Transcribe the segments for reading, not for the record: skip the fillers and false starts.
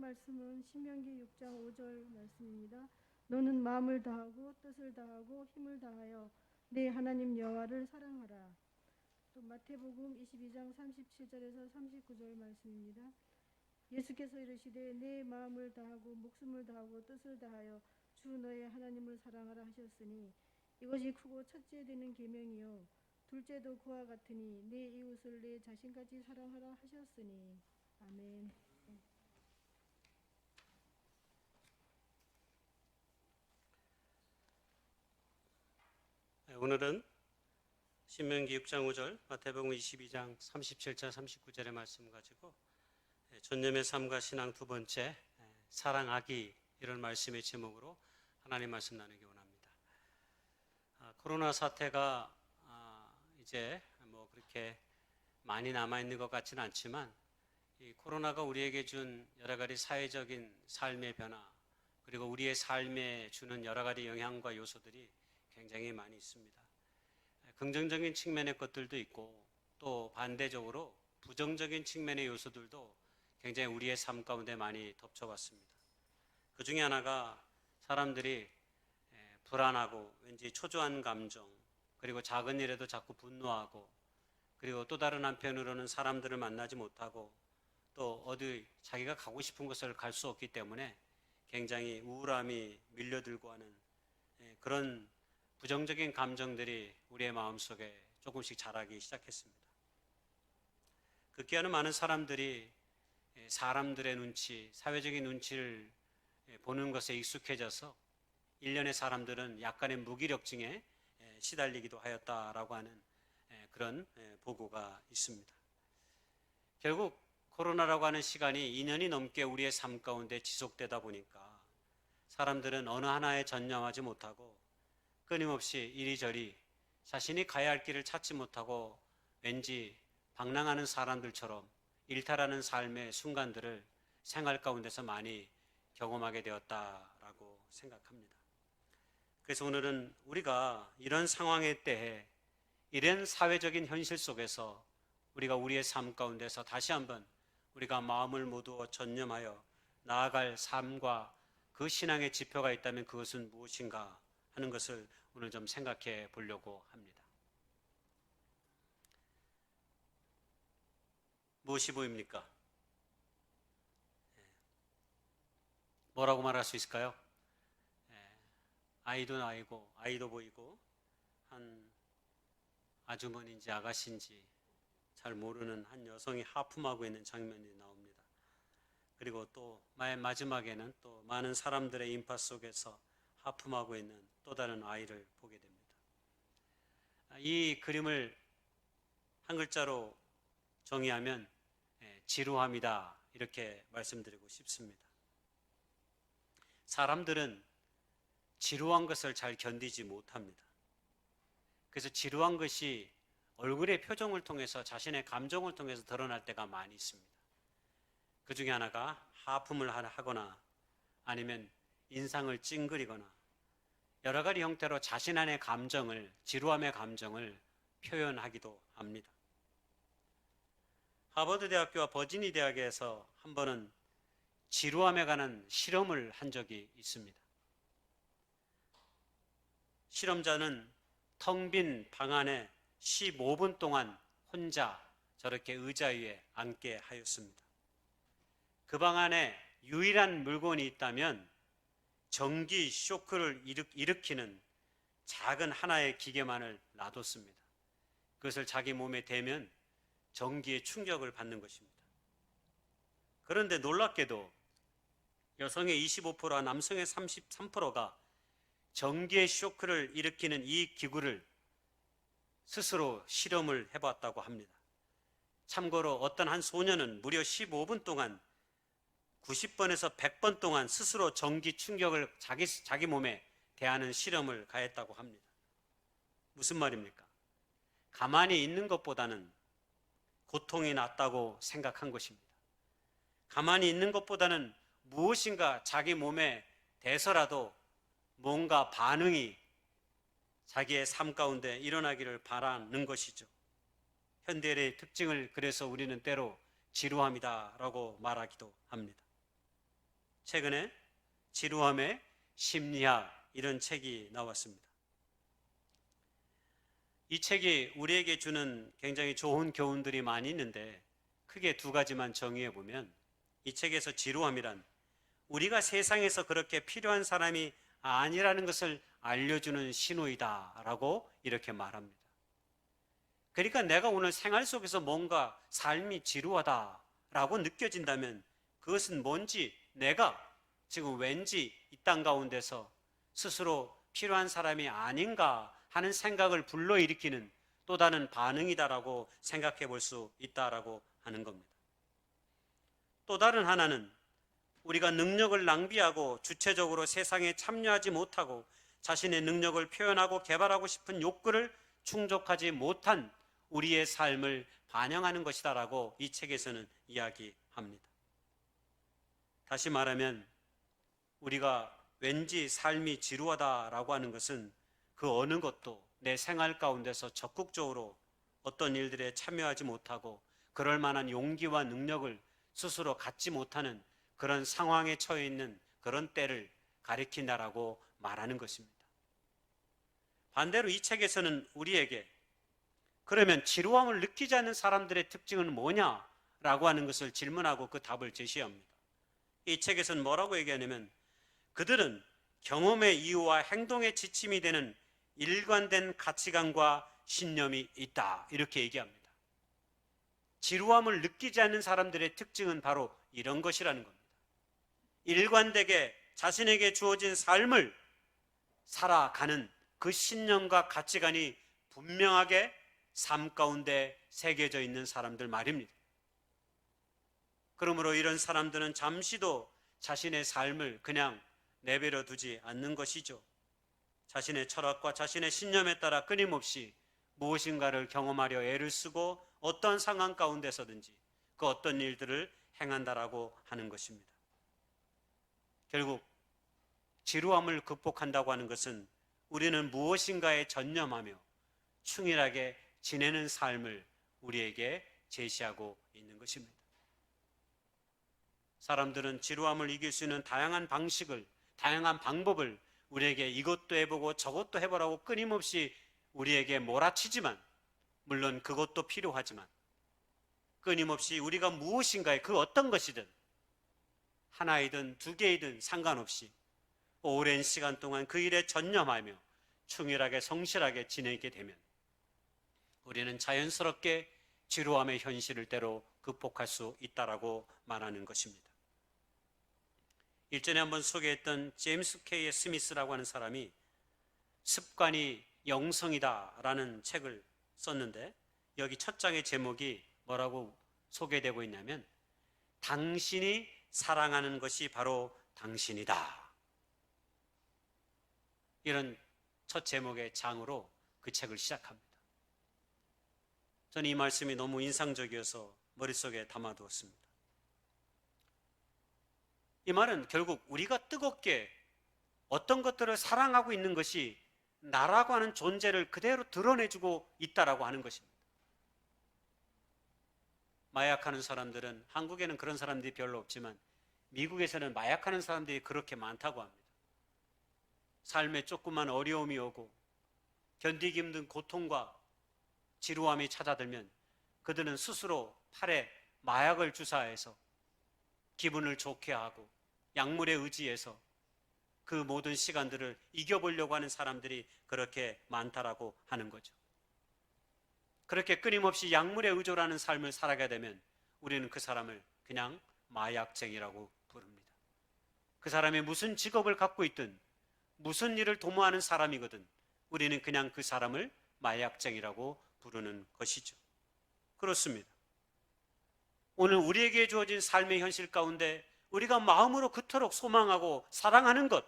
말씀은 신명기 6장 5절 말씀입니다. 너는 마음을 다하고 뜻을 다하고 힘을 다하여 내 하나님 여호와를 사랑하라. 또 마태복음 22장 37절에서 39절 말씀입니다. 예수께서 이르시되 내 마음을 다하고 목숨을 다하고 뜻을 다하여 주 너의 하나님을 사랑하라 하셨으니 이것이 크고 첫째 되는 계명이요 둘째도 그와 같으니 내 이웃을 내 자신같이 사랑하라 하셨으니. 아멘. 오늘은 신명기 6장 5절, 마태복음 22장 37절 39절의 말씀 가지고 전념의 삶과 신앙 두 번째 사랑하기, 이런 말씀의 제목으로 하나님 말씀 나누기 원합니다. 코로나 사태가 이제 뭐 그렇게 많이 남아있는 것 같지는 않지만 이 코로나가 우리에게 준 여러 가지 사회적인 삶의 변화, 그리고 우리의 삶에 주는 여러 가지 영향과 요소들이 굉장히 많이 있습니다. 긍정적인 측면의 것들도 있고 또 반대적으로 부정적인 측면의 요소들도 굉장히 우리의 삶 가운데 많이 덮쳐왔습니다. 그 중에 하나가 사람들이 불안하고 왠지 초조한 감정, 그리고 작은 일에도 자꾸 분노하고, 그리고 또 다른 한편으로는 사람들을 만나지 못하고 또 어디 자기가 가고 싶은 곳을 갈 수 없기 때문에 굉장히 우울함이 밀려들고 하는 그런 부정적인 감정들이 우리의 마음속에 조금씩 자라기 시작했습니다. 극기하는 많은 사람들이 사람들의 눈치, 사회적인 눈치를 보는 것에 익숙해져서 일련의 사람들은 약간의 무기력증에 시달리기도 하였다라고 하는 그런 보고가 있습니다. 결국 코로나라고 하는 시간이 2년이 넘게 우리의 삶 가운데 지속되다 보니까 사람들은 어느 하나에 전념하지 못하고 끊임없이 이리저리 자신이 가야 할 길을 찾지 못하고 왠지 방랑하는 사람들처럼 일탈하는 삶의 순간들을 생활 가운데서 많이 경험하게 되었다라고 생각합니다. 그래서 오늘은 우리가 이런 상황의 때에 이런 사회적인 현실 속에서 우리가 우리의 삶 가운데서 다시 한번 우리가 마음을 모두 전념하여 나아갈 삶과 그 신앙의 지표가 있다면 그것은 무엇인가 하는 것을 오늘 좀 생각해 보려고 합니다. 무엇이 보입니까? 뭐라고 말할 수 있을까요? 아이도 아이고, 아이도 보이고, 한 아주머니인지 아가씨인지 잘 모르는 한 여성이 하품하고 있는 장면이 나옵니다. 그리고 또 마지막에는 또 많은 사람들의 인파 속에서 하품하고 있는 또 다른 아이를 보게 됩니다. 이 그림을 한 글자로 정의하면 지루함이다, 이렇게 말씀드리고 싶습니다. 사람들은 지루한 것을 잘 견디지 못합니다. 그래서 지루한 것이 얼굴의 표정을 통해서, 자신의 감정을 통해서 드러날 때가 많이 있습니다. 그 중에 하나가 하품을 하거나 아니면 인상을 찡그리거나 여러 가지 형태로 자신 안의 감정을, 지루함의 감정을 표현하기도 합니다. 하버드 대학교와 버지니 대학에서 한 번은 지루함에 관한 실험을 한 적이 있습니다. 실험자는 텅 빈 방 안에 15분 동안 혼자 저렇게 의자 위에 앉게 하였습니다. 그 방 안에 유일한 물건이 있다면 전기 쇼크를 일으키는 작은 하나의 기계만을 놔뒀습니다. 그것을 자기 몸에 대면 전기의 충격을 받는 것입니다. 그런데 놀랍게도 여성의 25%와 남성의 33%가 전기의 쇼크를 일으키는 이 기구를 스스로 실험을 해봤다고 합니다. 참고로 어떤 한 소년은 무려 15분 동안 90번에서 100번 동안 스스로 전기 충격을 자기 몸에 대하는 실험을 가했다고 합니다. 무슨 말입니까? 가만히 있는 것보다는 고통이 낫다고 생각한 것입니다. 가만히 있는 것보다는 무엇인가 자기 몸에 대서라도 뭔가 반응이 자기의 삶 가운데 일어나기를 바라는 것이죠. 현대의 특징을 그래서 우리는 때로 지루함이다라고 말하기도 합니다. 최근에 지루함의 심리학 이런 책이 나왔습니다. 이 책이 우리에게 주는 굉장히 좋은 교훈들이 많이 있는데 크게 두 가지만 정의해 보면 이 책에서 지루함이란 우리가 세상에서 그렇게 필요한 사람이 아니라는 것을 알려주는 신호이다라고 이렇게 말합니다. 그러니까 내가 오늘 생활 속에서 뭔가 삶이 지루하다라고 느껴진다면 그것은 뭔지 내가 지금 왠지 이 땅 가운데서 스스로 필요한 사람이 아닌가 하는 생각을 불러일으키는 또 다른 반응이다라고 생각해 볼 수 있다라고 하는 겁니다. 또 다른 하나는 우리가 능력을 낭비하고 주체적으로 세상에 참여하지 못하고 자신의 능력을 표현하고 개발하고 싶은 욕구를 충족하지 못한 우리의 삶을 반영하는 것이다라고 이 책에서는 이야기합니다. 다시 말하면 우리가 왠지 삶이 지루하다라고 하는 것은 그 어느 것도 내 생활 가운데서 적극적으로 어떤 일들에 참여하지 못하고 그럴 만한 용기와 능력을 스스로 갖지 못하는 그런 상황에 처해 있는 그런 때를 가리킨다라고 말하는 것입니다. 반대로 이 책에서는 우리에게 그러면 지루함을 느끼지 않는 사람들의 특징은 뭐냐라고 하는 것을 질문하고 그 답을 제시합니다. 이 책에서는 뭐라고 얘기하냐면 그들은 경험의 이유와 행동의 지침이 되는 일관된 가치관과 신념이 있다 이렇게 얘기합니다. 지루함을 느끼지 않는 사람들의 특징은 바로 이런 것이라는 겁니다. 일관되게 자신에게 주어진 삶을 살아가는 그 신념과 가치관이 분명하게 삶 가운데 새겨져 있는 사람들 말입니다. 그러므로 이런 사람들은 잠시도 자신의 삶을 그냥 내버려 두지 않는 것이죠. 자신의 철학과 자신의 신념에 따라 끊임없이 무엇인가를 경험하려 애를 쓰고 어떤 상황 가운데서든지 그 어떤 일들을 행한다라고 하는 것입니다. 결국 지루함을 극복한다고 하는 것은 우리는 무엇인가에 전념하며 충실하게 지내는 삶을 우리에게 제시하고 있는 것입니다. 사람들은 지루함을 이길 수 있는 다양한 방식을, 다양한 방법을 우리에게 이것도 해보고 저것도 해보라고 끊임없이 우리에게 몰아치지만, 물론 그것도 필요하지만 끊임없이 우리가 무엇인가에 그 어떤 것이든 하나이든 두 개이든 상관없이 오랜 시간 동안 그 일에 전념하며 충실하게 성실하게 지내게 되면 우리는 자연스럽게 지루함의 현실을 때로 극복할 수 있다라고 말하는 것입니다. 일전에 한번 소개했던 제임스 K. 스미스라고 하는 사람이 습관이 영성이다라는 책을 썼는데 여기 첫 장의 제목이 뭐라고 소개되고 있냐면 당신이 사랑하는 것이 바로 당신이다. 이런 첫 제목의 장으로 그 책을 시작합니다. 저는 이 말씀이 너무 인상적이어서 머릿속에 담아두었습니다. 이 말은 결국 우리가 뜨겁게 어떤 것들을 사랑하고 있는 것이 나라고 하는 존재를 그대로 드러내주고 있다라고 하는 것입니다. 마약하는 사람들은, 한국에는 그런 사람들이 별로 없지만 미국에서는 마약하는 사람들이 그렇게 많다고 합니다. 삶에 조그만 어려움이 오고 견디기 힘든 고통과 지루함이 찾아들면 그들은 스스로 팔에 마약을 주사해서 기분을 좋게 하고 약물에 의지해서 그 모든 시간들을 이겨보려고 하는 사람들이 그렇게 많다라고 하는 거죠. 그렇게 끊임없이 약물에 의존하는 삶을 살아가게 되면 우리는 그 사람을 그냥 마약쟁이라고 부릅니다. 그 사람이 무슨 직업을 갖고 있든 무슨 일을 도모하는 사람이거든 우리는 그냥 그 사람을 마약쟁이라고 부르는 것이죠. 그렇습니다. 오늘 우리에게 주어진 삶의 현실 가운데 우리가 마음으로 그토록 소망하고 사랑하는 것,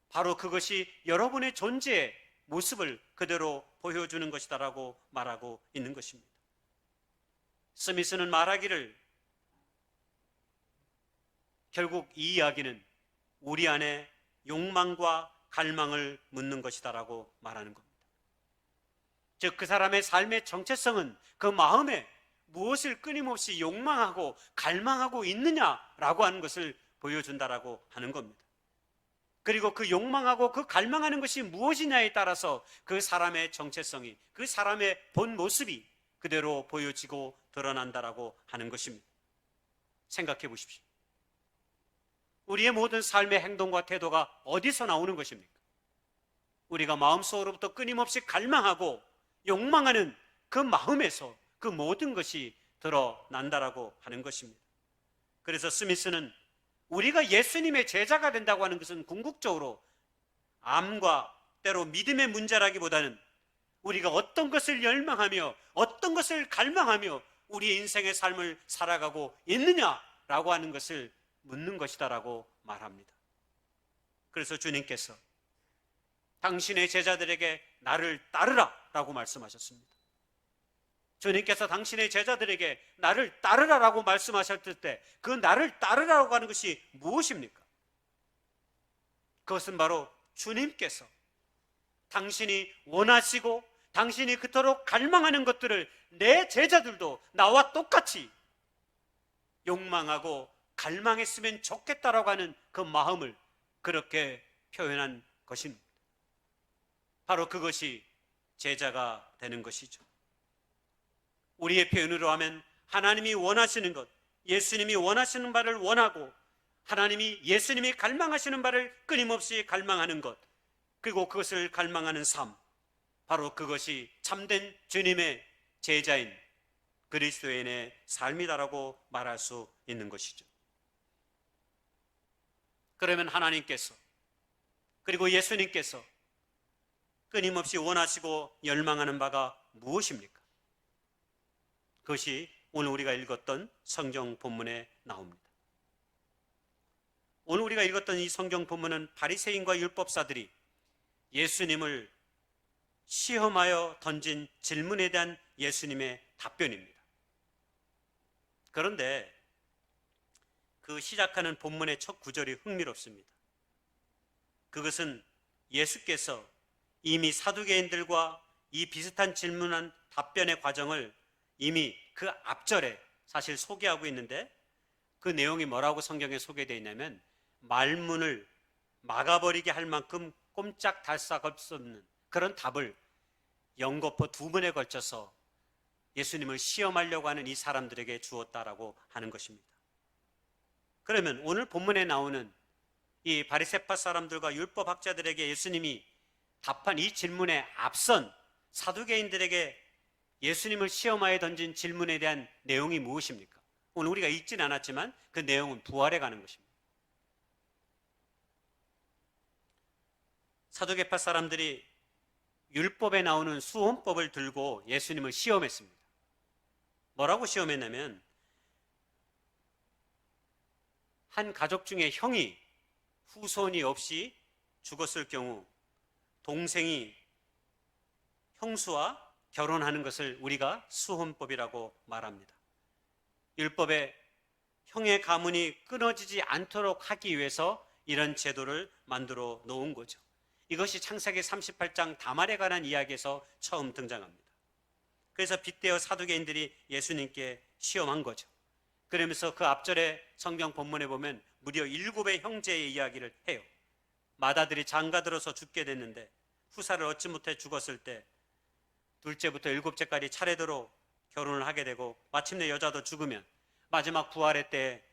바로 그것이 여러분의 존재의 모습을 그대로 보여주는 것이다라고 말하고 있는 것입니다. 스미스는 말하기를 결국 이 이야기는 우리 안에 욕망과 갈망을 묻는 것이다라고 말하는 겁니다. 즉 그 사람의 삶의 정체성은 그 마음에 무엇을 끊임없이 욕망하고 갈망하고 있느냐라고 하는 것을 보여준다라고 하는 겁니다. 그리고 그 욕망하고 그 갈망하는 것이 무엇이냐에 따라서 그 사람의 정체성이, 그 사람의 본 모습이 그대로 보여지고 드러난다라고 하는 것입니다. 생각해 보십시오. 우리의 모든 삶의 행동과 태도가 어디서 나오는 것입니까? 우리가 마음속으로부터 끊임없이 갈망하고 욕망하는 그 마음에서 그 모든 것이 드러난다라고 하는 것입니다. 그래서 스미스는 우리가 예수님의 제자가 된다고 하는 것은 궁극적으로 암과 때로 믿음의 문제라기보다는 우리가 어떤 것을 열망하며 어떤 것을 갈망하며 우리의 인생의 삶을 살아가고 있느냐라고 하는 것을 묻는 것이다라고 말합니다. 그래서 주님께서 당신의 제자들에게 나를 따르라라고 말씀하셨습니다. 주님께서 당신의 제자들에게 나를 따르라라고 말씀하셨을 때 그 나를 따르라고 하는 것이 무엇입니까? 그것은 바로 주님께서 당신이 원하시고 당신이 그토록 갈망하는 것들을 내 제자들도 나와 똑같이 욕망하고 갈망했으면 좋겠다라고 하는 그 마음을 그렇게 표현한 것입니다. 바로 그것이 제자가 되는 것이죠. 우리의 표현으로 하면 하나님이 원하시는 것, 예수님이 원하시는 바를 원하고 하나님이 예수님이 갈망하시는 바를 끊임없이 갈망하는 것, 그리고 그것을 갈망하는 삶, 바로 그것이 참된 주님의 제자인 그리스도인의 삶이다라고 말할 수 있는 것이죠. 그러면 하나님께서 그리고 예수님께서 끊임없이 원하시고 열망하는 바가 무엇입니까? 그것이 오늘 우리가 읽었던 성경 본문에 나옵니다. 오늘 우리가 읽었던 이 성경 본문은 바리새인과 율법사들이 예수님을 시험하여 던진 질문에 대한 예수님의 답변입니다. 그런데 그 시작하는 본문의 첫 구절이 흥미롭습니다. 그것은 예수께서 이미 사두개인들과 이 비슷한 질문한 답변의 과정을 이미 그 앞절에 사실 소개하고 있는데 그 내용이 뭐라고 성경에 소개되어 있냐면 말문을 막아버리게 할 만큼 꼼짝달싹 없는 그런 답을 연거푸 2번에 걸쳐서 예수님을 시험하려고 하는 이 사람들에게 주었다라고 하는 것입니다. 그러면 오늘 본문에 나오는 이 바리새파 사람들과 율법학자들에게 예수님이 답한 이 질문에 앞선 사두개인들에게 예수님을 시험하여 던진 질문에 대한 내용이 무엇입니까? 오늘 우리가 읽지는 않았지만 그 내용은 부활에 가는 것입니다. 사두개파 사람들이 율법에 나오는 수혼법을 들고 예수님을 시험했습니다. 뭐라고 시험했냐면 한 가족 중에 형이 후손이 없이 죽었을 경우 동생이 형수와 결혼하는 것을 우리가 수혼법이라고 말합니다. 율법에 형의 가문이 끊어지지 않도록 하기 위해서 이런 제도를 만들어 놓은 거죠. 이것이 창세기 38장 다말에 관한 이야기에서 처음 등장합니다. 그래서 빗대어 사두개인들이 예수님께 시험한 거죠. 그러면서 그 앞절에 성경 본문에 보면 무려 7의 형제의 이야기를 해요. 맏아들이 장가들어서 죽게 됐는데 후사를 얻지 못해 죽었을 때 둘째부터 7째까지 차례대로 결혼을 하게 되고 마침내 여자도 죽으면 마지막 부활의 때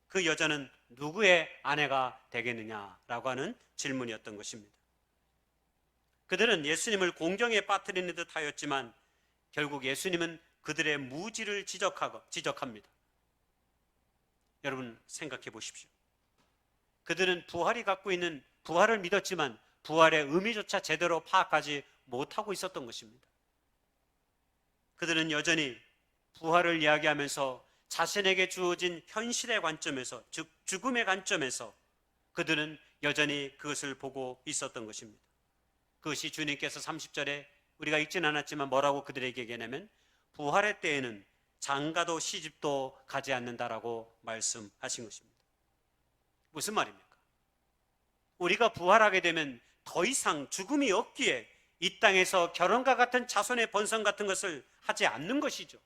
그 여자는 누구의 아내가 되겠느냐라고 하는 질문이었던 것입니다. 그들은 예수님을 공경에 빠뜨리는 듯 하였지만 결국 예수님은 그들의 무지를 지적합니다. 여러분 생각해 보십시오. 그들은 부활이 갖고 있는 부활을 믿었지만 부활의 의미조차 제대로 파악하지 못하고 있었던 것입니다. 그들은 여전히 부활을 이야기하면서 자신에게 주어진 현실의 관점에서, 즉 죽음의 관점에서 그들은 여전히 그것을 보고 있었던 것입니다. 그것이 주님께서 30절에 우리가 읽지는 않았지만 뭐라고 그들에게 얘기하냐면 부활의 때에는 장가도 시집도 가지 않는다라고 말씀하신 것입니다. 무슨 말입니까? 우리가 부활하게 되면 더 이상 죽음이 없기에 이 땅에서 결혼과 같은 자손의 번성 같은 것을 하지 않는 것이죠.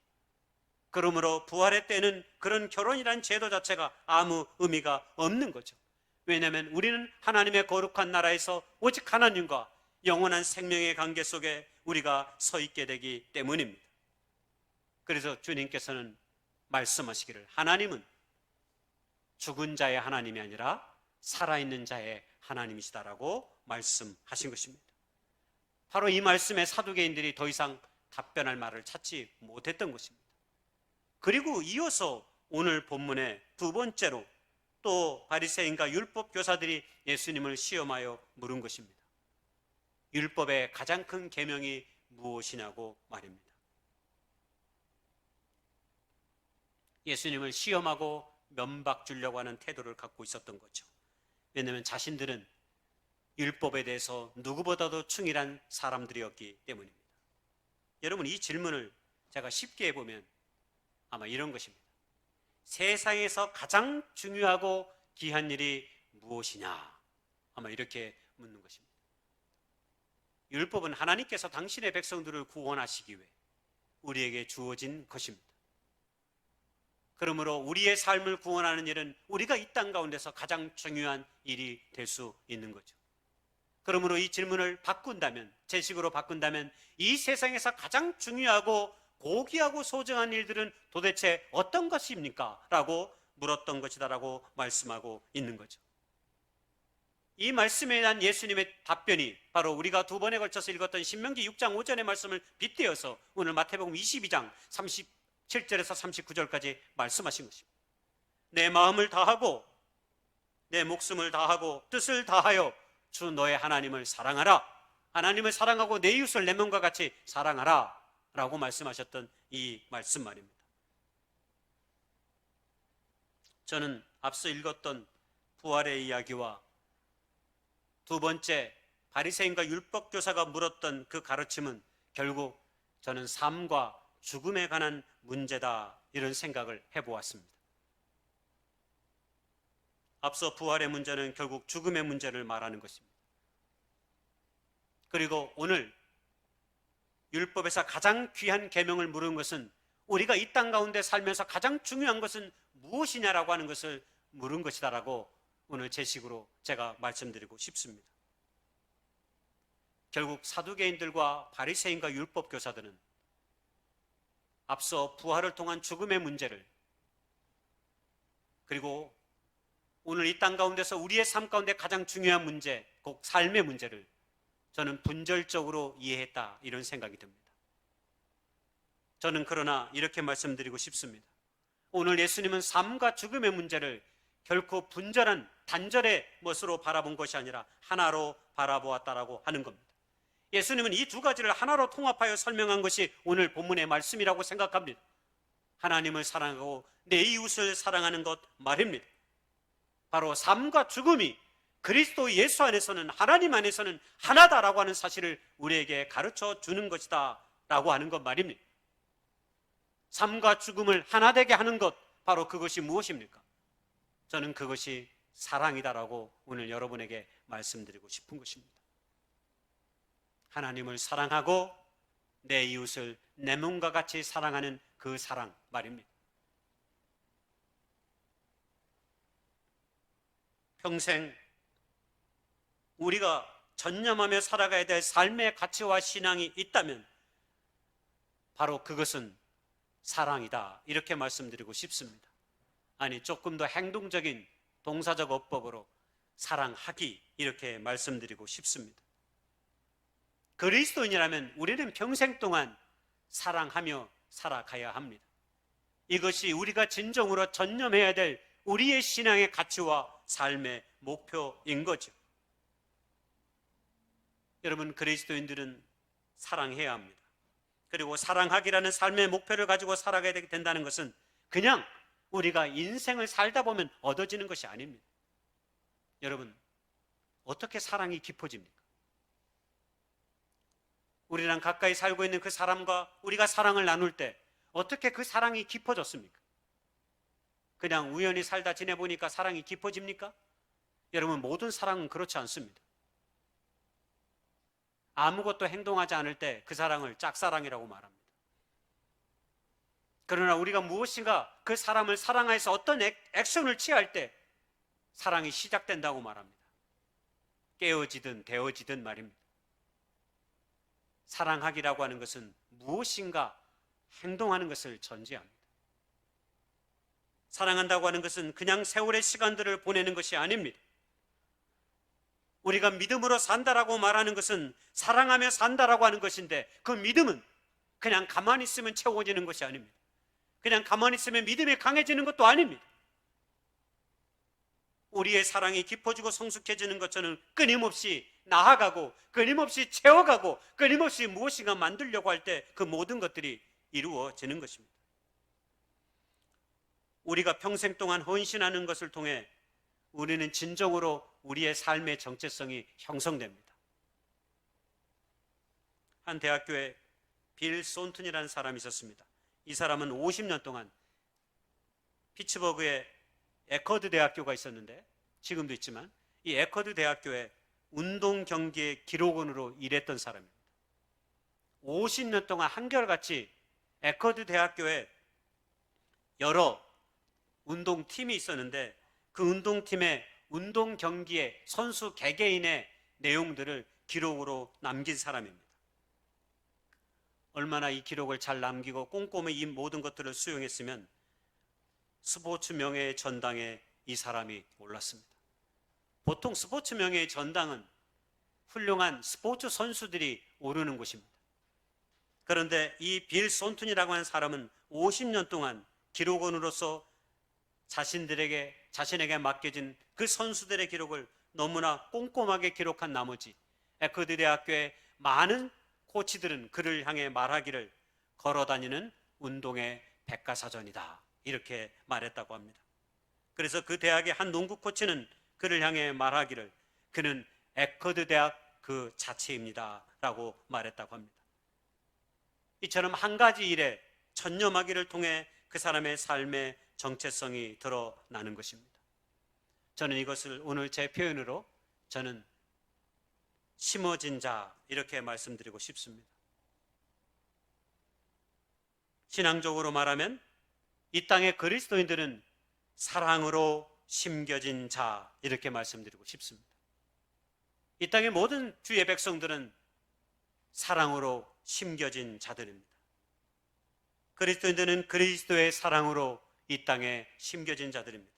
그러므로 부활의 때는 그런 결혼이란 제도 자체가 아무 의미가 없는 거죠. 왜냐하면 우리는 하나님의 거룩한 나라에서 오직 하나님과 영원한 생명의 관계 속에 우리가 서 있게 되기 때문입니다. 그래서 주님께서는 말씀하시기를 하나님은 죽은 자의 하나님이 아니라 살아있는 자의 하나님이시다라고 말씀하신 것입니다. 바로 이 말씀에 사두개인들이 더 이상 답변할 말을 찾지 못했던 것입니다. 그리고 이어서 오늘 본문의 두 번째로 또 바리새인과 율법 교사들이 예수님을 시험하여 물은 것입니다. 율법의 가장 큰 계명이 무엇이냐고 말입니다. 예수님을 시험하고 면박 주려고 하는 태도를 갖고 있었던 거죠. 왜냐하면 자신들은 율법에 대해서 누구보다도 충실한 사람들이었기 때문입니다. 여러분, 이 질문을 제가 쉽게 해보면 아마 이런 것입니다. 세상에서 가장 중요하고 귀한 일이 무엇이냐? 아마 이렇게 묻는 것입니다. 율법은 하나님께서 당신의 백성들을 구원하시기 위해 우리에게 주어진 것입니다. 그러므로 우리의 삶을 구원하는 일은 우리가 이 땅 가운데서 가장 중요한 일이 될 수 있는 거죠. 그러므로 이 질문을 바꾼다면, 제 식으로 바꾼다면, 이 세상에서 가장 중요하고 고귀하고 소중한 일들은 도대체 어떤 것입니까? 라고 물었던 것이다라고 말씀하고 있는 거죠. 이 말씀에 대한 예수님의 답변이 바로 우리가 두 번에 걸쳐서 읽었던 신명기 6장 5절의 말씀을 빗대어서 오늘 마태복음 22장 37절에서 39절까지 말씀하신 것입니다. 내 마음을 다하고 내 목숨을 다하고 뜻을 다하여 주 너의 하나님을 사랑하라. 하나님을 사랑하고 내 이웃을 내 몸과 같이 사랑하라 라고 말씀하셨던 이 말씀 말입니다. 저는 앞서 읽었던 부활의 이야기와 두 번째 바리새인과 율법교사가 물었던 그 가르침은 결국 저는 삶과 죽음에 관한 문제다, 이런 생각을 해보았습니다. 앞서 부활의 문제는 결국 죽음의 문제를 말하는 것입니다. 그리고 오늘 율법에서 가장 귀한 계명을 물은 것은 우리가 이 땅 가운데 살면서 가장 중요한 것은 무엇이냐라고 하는 것을 물은 것이다라고 오늘 제 식으로 제가 말씀드리고 싶습니다. 결국 사두개인들과 바리새인과 율법 교사들은 앞서 부활을 통한 죽음의 문제를, 그리고 오늘 이 땅 가운데서 우리의 삶 가운데 가장 중요한 문제, 곧 삶의 문제를 저는 분절적으로 이해했다, 이런 생각이 듭니다. 저는 그러나 이렇게 말씀드리고 싶습니다. 오늘 예수님은 삶과 죽음의 문제를 결코 분절한 단절의 멋으로 바라본 것이 아니라 하나로 바라보았다라고 하는 겁니다. 예수님은 이 두 가지를 하나로 통합하여 설명한 것이 오늘 본문의 말씀이라고 생각합니다. 하나님을 사랑하고 내 이웃을 사랑하는 것 말입니다. 바로 삶과 죽음이 그리스도 예수 안에서는, 하나님 안에서는 하나다라고 하는 사실을 우리에게 가르쳐 주는 것이다 라고 하는 것 말입니다. 삶과 죽음을 하나 되게 하는 것, 바로 그것이 무엇입니까? 저는 그것이 사랑이다라고 오늘 여러분에게 말씀드리고 싶은 것입니다. 하나님을 사랑하고 내 이웃을 내 몸과 같이 사랑하는 그 사랑 말입니다. 평생 우리가 전념하며 살아가야 될 삶의 가치와 신앙이 있다면 바로 그것은 사랑이다, 이렇게 말씀드리고 싶습니다. 아니, 조금 더 행동적인 동사적 어법으로 사랑하기, 이렇게 말씀드리고 싶습니다. 그리스도인이라면 우리는 평생 동안 사랑하며 살아가야 합니다. 이것이 우리가 진정으로 전념해야 될 우리의 신앙의 가치와 삶의 목표인 거죠. 여러분, 그리스도인들은 사랑해야 합니다. 그리고 사랑하기라는 삶의 목표를 가지고 살아가야 된다는 것은 그냥 우리가 인생을 살다 보면 얻어지는 것이 아닙니다. 여러분, 어떻게 사랑이 깊어집니까? 우리랑 가까이 살고 있는 그 사람과 우리가 사랑을 나눌 때 어떻게 그 사랑이 깊어졌습니까? 그냥 우연히 살다 지내보니까 사랑이 깊어집니까? 여러분, 모든 사랑은 그렇지 않습니다. 아무것도 행동하지 않을 때 그 사랑을 짝사랑이라고 말합니다. 그러나 우리가 무엇인가 그 사람을 사랑해서 어떤 액션을 취할 때 사랑이 시작된다고 말합니다. 깨어지든 데워지든 말입니다. 사랑하기라고 하는 것은 무엇인가 행동하는 것을 전제합니다. 사랑한다고 하는 것은 그냥 세월의 시간들을 보내는 것이 아닙니다. 우리가 믿음으로 산다라고 말하는 것은 사랑하며 산다라고 하는 것인데, 그 믿음은 그냥 가만히 있으면 채워지는 것이 아닙니다. 그냥 가만히 있으면 믿음이 강해지는 것도 아닙니다. 우리의 사랑이 깊어지고 성숙해지는 것처럼 끊임없이 나아가고 끊임없이 채워가고 끊임없이 무엇인가 만들려고 할 때 그 모든 것들이 이루어지는 것입니다. 우리가 평생 동안 헌신하는 것을 통해 우리는 진정으로 우리의 삶의 정체성이 형성됩니다. 한 대학교에 빌 손튼이라는 사람이 있었습니다. 이 사람은 50년 동안 피츠버그에 에커드 대학교가 있었는데, 지금도 있지만 이 에커드 대학교에 운동 경기의 기록원으로 일했던 사람입니다. 50년 동안 한결같이 에커드 대학교에 여러 운동팀이 있었는데, 그 운동팀의 운동 경기의 선수 개개인의 내용들을 기록으로 남긴 사람입니다. 얼마나 이 기록을 잘 남기고 꼼꼼히 이 모든 것들을 수용했으면 스포츠 명예의 전당에 이 사람이 올랐습니다. 보통 스포츠 명예의 전당은 훌륭한 스포츠 선수들이 오르는 곳입니다. 그런데 이 빌 손튼이라고 하는 사람은 50년 동안 기록원으로서 자신에게 맡겨진 그 선수들의 기록을 너무나 꼼꼼하게 기록한 나머지 에커드 대학교의 많은 코치들은 그를 향해 말하기를 걸어다니는 운동의 백과사전이다, 이렇게 말했다고 합니다. 그래서 그 대학의 한 농구 코치는 그를 향해 말하기를 그는 에커드 대학 그 자체입니다 라고 말했다고 합니다. 이처럼 한 가지 일에 전념하기를 통해 그 사람의 삶의 정체성이 드러나는 것입니다. 저는 이것을 오늘 제 표현으로 저는 심어진 자, 이렇게 말씀드리고 싶습니다. 신앙적으로 말하면 이 땅의 그리스도인들은 사랑으로 심겨진 자, 이렇게 말씀드리고 싶습니다. 이 땅의 모든 주의 백성들은 사랑으로 심겨진 자들입니다. 그리스도인들은 그리스도의 사랑으로 이 땅에 심겨진 자들입니다.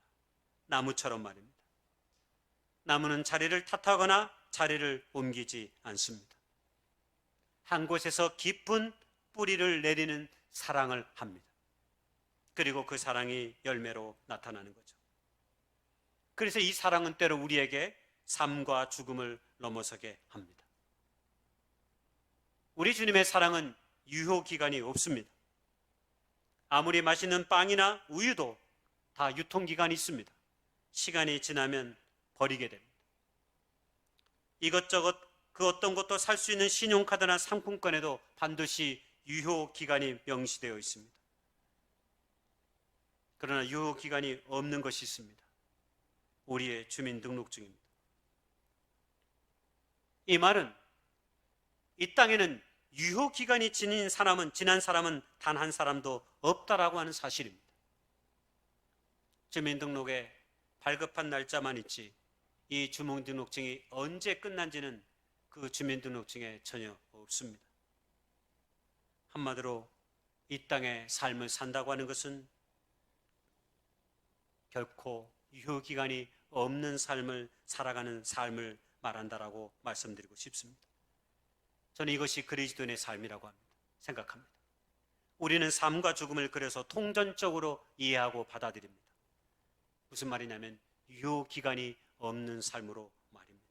나무처럼 말입니다. 나무는 자리를 탓하거나 자리를 옮기지 않습니다. 한 곳에서 깊은 뿌리를 내리는 사랑을 합니다. 그리고 그 사랑이 열매로 나타나는 거죠. 그래서 이 사랑은 때로 우리에게 삶과 죽음을 넘어서게 합니다. 우리 주님의 사랑은 유효기간이 없습니다. 아무리 맛있는 빵이나 우유도 다 유통기간이 있습니다. 시간이 지나면 버리게 됩니다. 이것저것 그 어떤 것도 살 수 있는 신용카드나 상품권에도 반드시 유효기간이 명시되어 있습니다. 그러나 유효기간이 없는 것이 있습니다. 우리의 주민등록증입니다. 이 말은 이 땅에는 유효기간이 지난 사람은 단 한 사람도 없다라고 하는 사실입니다. 주민등록에 발급한 날짜만 있지 이 주민등록증이 언제 끝난지는 그 주민등록증에 전혀 없습니다. 한마디로 이 땅의 삶을 산다고 하는 것은 결코 유효기간이 없는 삶을 살아가는 삶을 말한다라고 말씀드리고 싶습니다. 저는 이것이 그리스도인의 삶이라고 생각합니다. 우리는 삶과 죽음을 그래서 통전적으로 이해하고 받아들입니다. 무슨 말이냐면 유효기간이 없는 삶으로 말입니다.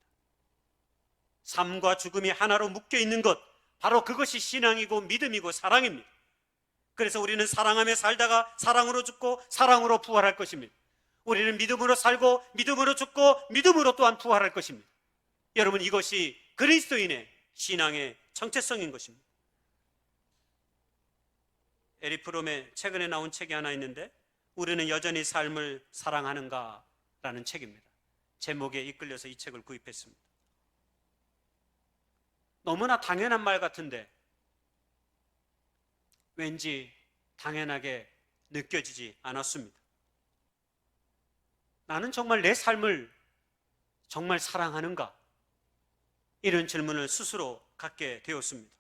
삶과 죽음이 하나로 묶여 있는 것, 바로 그것이 신앙이고 믿음이고 사랑입니다. 그래서 우리는 사랑하며 살다가 사랑으로 죽고 사랑으로 부활할 것입니다. 우리는 믿음으로 살고 믿음으로 죽고 믿음으로 또한 부활할 것입니다. 여러분, 이것이 그리스도인의 신앙의 정체성인 것입니다. 에릭 프롬의 최근에 나온 책이 하나 있는데, 우리는 여전히 삶을 사랑하는가? 라는 책입니다. 제목에 이끌려서 이 책을 구입했습니다. 너무나 당연한 말 같은데 왠지 당연하게 느껴지지 않았습니다. 나는 정말 내 삶을 정말 사랑하는가? 이런 질문을 스스로 갖게 되었습니다.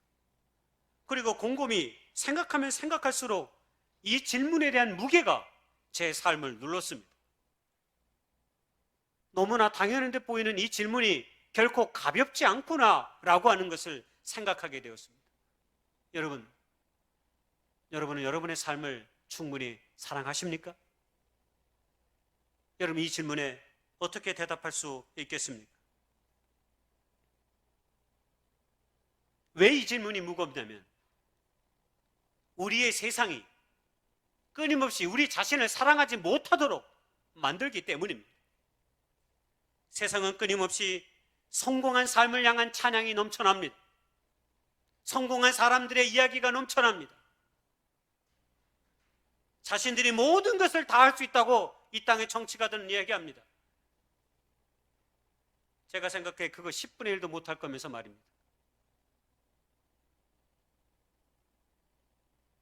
그리고 곰곰이 생각하면 생각할수록 이 질문에 대한 무게가 제 삶을 눌렀습니다. 너무나 당연한 듯 보이는 이 질문이 결코 가볍지 않구나라고 하는 것을 생각하게 되었습니다. 여러분은 여러분의 삶을 충분히 사랑하십니까? 여러분, 이 질문에 어떻게 대답할 수 있겠습니까? 왜 이 질문이 무겁냐면 우리의 세상이 끊임없이 우리 자신을 사랑하지 못하도록 만들기 때문입니다. 세상은 끊임없이 성공한 삶을 향한 찬양이 넘쳐납니다. 성공한 사람들의 이야기가 넘쳐납니다. 자신들이 모든 것을 다 할 수 있다고 이 땅의 정치가들은 이야기합니다. 제가 생각해 그거 10분의 1도 못할 거면서 말입니다.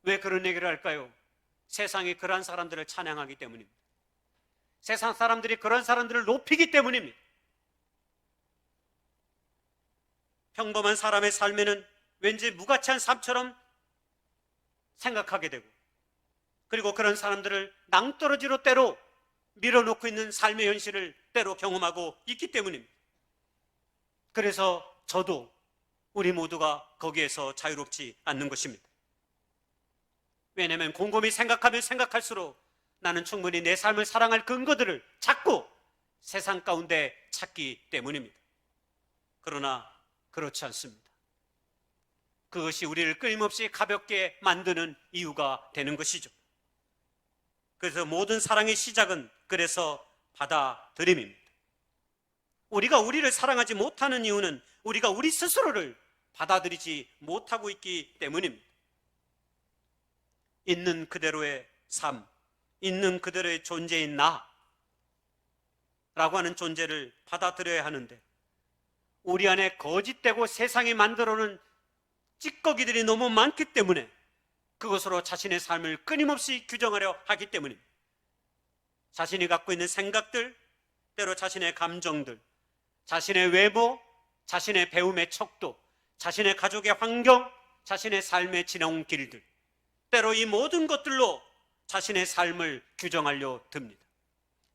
왜 그런 얘기를 할까요? 세상이 그러한 사람들을 찬양하기 때문입니다. 세상 사람들이 그런 사람들을 높이기 때문입니다. 평범한 사람의 삶에는 왠지 무가치한 삶처럼 생각하게 되고, 그리고 그런 사람들을 낭떠러지로 때로 밀어놓고 있는 삶의 현실을 때로 경험하고 있기 때문입니다. 그래서 저도 우리 모두가 거기에서 자유롭지 않는 것입니다. 왜냐하면 곰곰이 생각하면 생각할수록 나는 충분히 내 삶을 사랑할 근거들을 자꾸 세상 가운데 찾기 때문입니다. 그러나 그렇지 않습니다. 그것이 우리를 끊임없이 가볍게 만드는 이유가 되는 것이죠. 그래서 모든 사랑의 시작은 그래서 받아들임입니다. 우리가 우리를 사랑하지 못하는 이유는 우리가 우리 스스로를 받아들이지 못하고 있기 때문입니다. 있는 그대로의 삶, 있는 그대로의 존재인 나라고 하는 존재를 받아들여야 하는데, 우리 안에 거짓되고 세상이 만들어놓은 찌꺼기들이 너무 많기 때문에 그것으로 자신의 삶을 끊임없이 규정하려 하기 때문입니다. 자신이 갖고 있는 생각들, 때로 자신의 감정들, 자신의 외모, 자신의 배움의 척도, 자신의 가족의 환경, 자신의 삶의 지나온 길들, 때로 이 모든 것들로 자신의 삶을 규정하려 듭니다.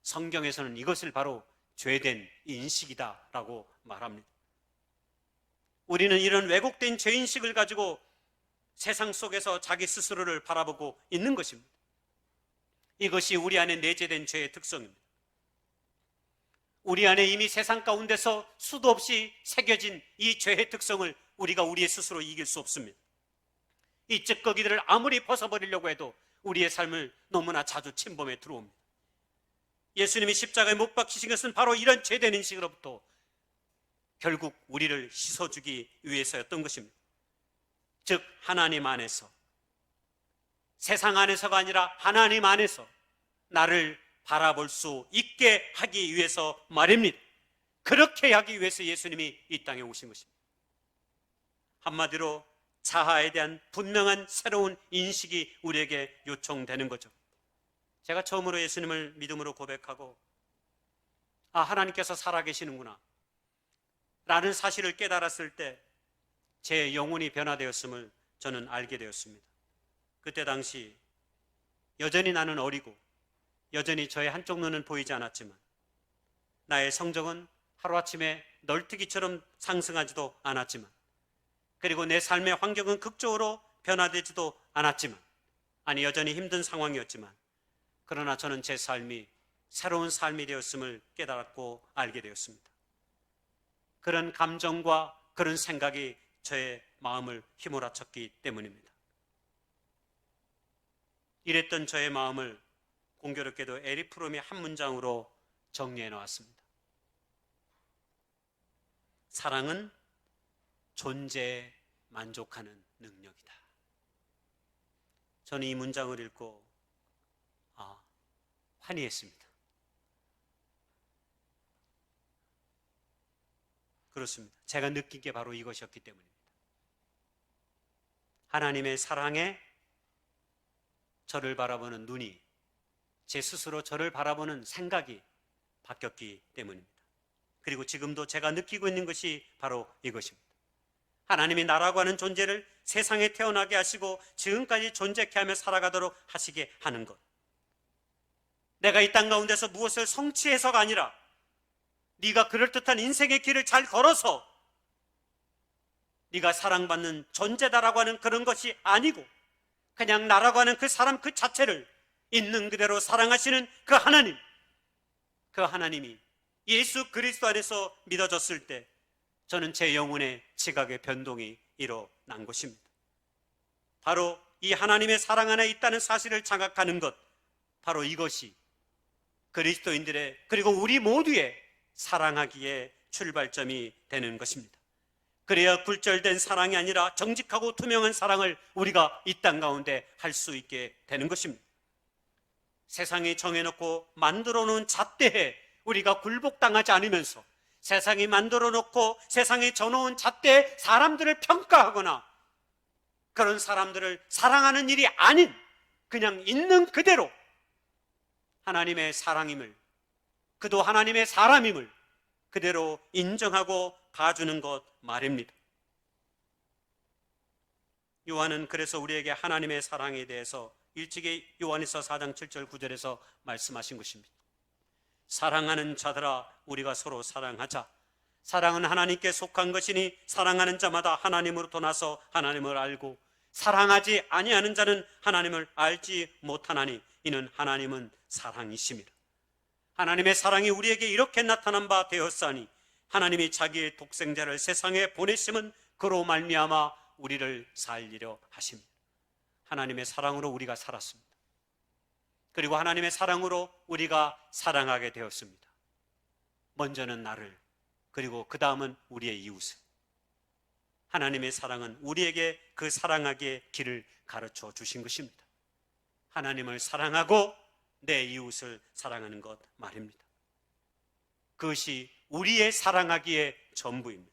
성경에서는 이것을 바로 죄된 인식이다라고 말합니다. 우리는 이런 왜곡된 죄인식을 가지고 세상 속에서 자기 스스로를 바라보고 있는 것입니다. 이것이 우리 안에 내재된 죄의 특성입니다. 우리 안에 이미 세상 가운데서 수도 없이 새겨진 이 죄의 특성을 우리가 우리 스스로 이길 수 없습니다. 이 찌꺼기들을 아무리 벗어버리려고 해도 우리의 삶을 너무나 자주 침범해 들어옵니다. 예수님이 십자가에 못 박히신 것은 바로 이런 죄된 인식으로부터 결국 우리를 씻어주기 위해서였던 것입니다. 즉 하나님 안에서, 세상 안에서가 아니라 하나님 안에서 나를 바라볼 수 있게 하기 위해서 말입니다. 그렇게 하기 위해서 예수님이 이 땅에 오신 것입니다. 한마디로 자아에 대한 분명한 새로운 인식이 우리에게 요청되는 거죠. 제가 처음으로 예수님을 믿음으로 고백하고 하나님께서 살아계시는구나 라는 사실을 깨달았을 때 제 영혼이 변화되었음을 저는 알게 되었습니다. 그때 당시 여전히 나는 어리고 여전히 저의 한쪽 눈은 보이지 않았지만 나의 성적은 하루아침에 널뛰기처럼 상승하지도 않았지만, 그리고 내 삶의 환경은 극적으로 변화되지도 않았지만, 여전히 힘든 상황이었지만, 그러나 저는 제 삶이 새로운 삶이 되었음을 깨달았고 알게 되었습니다. 그런 감정과 그런 생각이 저의 마음을 휘몰아쳤기 때문입니다. 이랬던 저의 마음을 공교롭게도 에릭 프롬이 한 문장으로 정리해 놓았습니다. 사랑은 존재에 만족하는 능력이다. 저는 이 문장을 읽고 환희했습니다. 그렇습니다. 제가 느낀 게 바로 이것이었기 때문입니다. 하나님의 사랑에 저를 바라보는 눈이, 제 스스로 저를 바라보는 생각이 바뀌었기 때문입니다. 그리고 지금도 제가 느끼고 있는 것이 바로 이것입니다. 하나님이 나라고 하는 존재를 세상에 태어나게 하시고 지금까지 존재케 하며 살아가도록 하시게 하는 것. 내가 이 땅 가운데서 무엇을 성취해서가 아니라 네가 그럴듯한 인생의 길을 잘 걸어서 네가 사랑받는 존재다라고 하는 그런 것이 아니고 그냥 나라고 하는 그 사람 그 자체를 있는 그대로 사랑하시는 그 하나님, 그 하나님이 예수 그리스도 안에서 믿어졌을 때 저는 제 영혼의 지각의 변동이 일어난 것입니다. 바로 이 하나님의 사랑 안에 있다는 사실을 자각하는 것, 바로 이것이 그리스도인들의 그리고 우리 모두의 사랑하기에 출발점이 되는 것입니다. 그래야 굴절된 사랑이 아니라 정직하고 투명한 사랑을 우리가 이 땅 가운데 할 수 있게 되는 것입니다. 세상이 정해놓고 만들어 놓은 잣대에 우리가 굴복당하지 않으면서 세상이 만들어 놓고 세상에 져놓은 잣대에 사람들을 평가하거나 그런 사람들을 사랑하는 일이 아닌 그냥 있는 그대로 하나님의 사랑임을, 그도 하나님의 사람임을 그대로 인정하고 봐주는 것 말입니다. 요한은 그래서 우리에게 하나님의 사랑에 대해서 일찍이 요한일서 4장 7절 9절에서 말씀하신 것입니다. 사랑하는 자들아 우리가 서로 사랑하자. 사랑은 하나님께 속한 것이니 사랑하는 자마다 하나님으로부터 나서 하나님을 알고 사랑하지 아니하는 자는 하나님을 알지 못하나니 이는 하나님은 사랑이심이라. 하나님의 사랑이 우리에게 이렇게 나타난 바 되었사니 하나님이 자기의 독생자를 세상에 보내심은 그로 말미암아 우리를 살리려 하십니다. 하나님의 사랑으로 우리가 살았습니다. 그리고 하나님의 사랑으로 우리가 사랑하게 되었습니다. 먼저는 나를, 그리고 그 다음은 우리의 이웃을. 하나님의 사랑은 우리에게 그 사랑하기의 길을 가르쳐 주신 것입니다. 하나님을 사랑하고 내 이웃을 사랑하는 것 말입니다. 그것이 우리의 사랑하기의 전부입니다.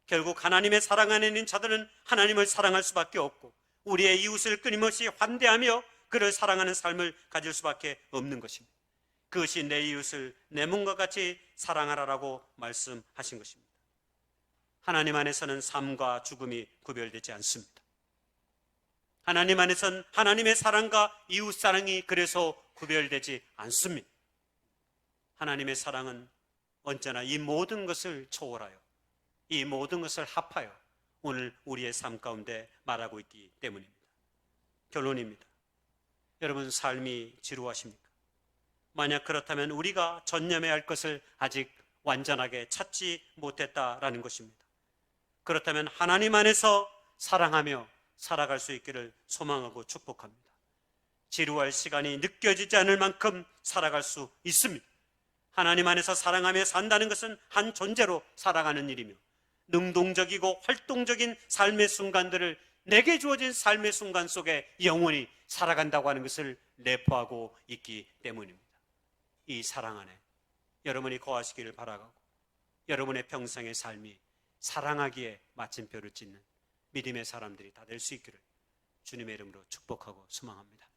결국 하나님의 사랑 안에 있는 자들은 하나님을 사랑할 수밖에 없고 우리의 이웃을 끊임없이 환대하며 그를 사랑하는 삶을 가질 수밖에 없는 것입니다. 그것이 내 이웃을 내 몸과 같이 사랑하라라고 말씀하신 것입니다. 하나님 안에서는 삶과 죽음이 구별되지 않습니다. 하나님 안에서는 하나님의 사랑과 이웃 사랑이 그래서 구별되지 않습니다. 하나님의 사랑은 언제나 이 모든 것을 초월하여 이 모든 것을 합하여 오늘 우리의 삶 가운데 말하고 있기 때문입니다. 결론입니다. 여러분 삶이 지루하십니까? 만약 그렇다면 우리가 전념해야 할 것을 아직 완전하게 찾지 못했다라는 것입니다. 그렇다면 하나님 안에서 사랑하며 살아갈 수 있기를 소망하고 축복합니다. 지루할 시간이 느껴지지 않을 만큼 살아갈 수 있습니다. 하나님 안에서 사랑하며 산다는 것은 한 존재로 살아가는 일이며 능동적이고 활동적인 삶의 순간들을 내게 주어진 삶의 순간 속에 영원히 살아간다고 하는 것을 내포하고 있기 때문입니다. 이 사랑 안에 여러분이 거하시기를 바라고 여러분의 평생의 삶이 사랑하기에 마침표를 찍는 믿음의 사람들이 다 될 수 있기를 주님의 이름으로 축복하고 소망합니다.